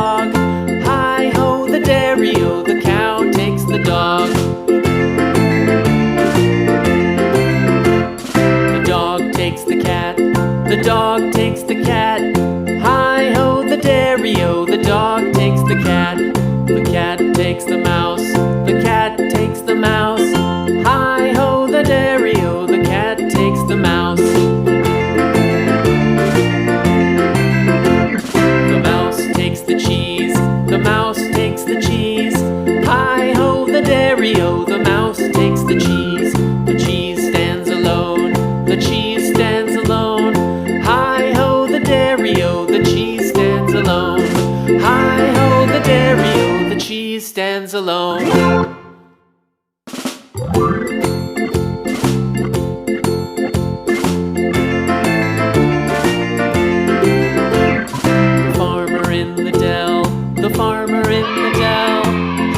dog. Hi-ho, the dairy-o, the cow takes the dog. The dog takes the cat, the dog takes the cat. Hi-ho, the dairy-o, the dog takes the cat. The cat takes the mouse, the cat takes the mouse. Hi-ho, the dairy-o, the cat takes the mouse. The mouse takes the cheese, the mouse takes the cheese. Hi-ho, the dairy-o, the mouse takes the cheese. The cheese stands alone, the cheese stands alone. Hi-ho, the dairy-o, the cheese stands alone. Hi-ho, the dairy-o, the cheese stands alone. The farmer in the dell, the farmer in the dell.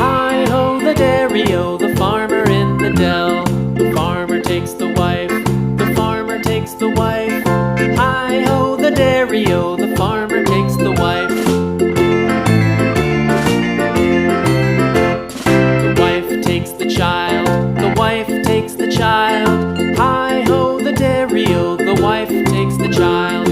Hi-ho, the dairy-o, the farmer in the dell. The farmer takes the wife, the farmer takes the wife. Hi-ho, the dairy-o, the farmer takes the wife. The wife takes the child, the wife takes the child. Hi-ho, the dairy-o, the wife takes the child.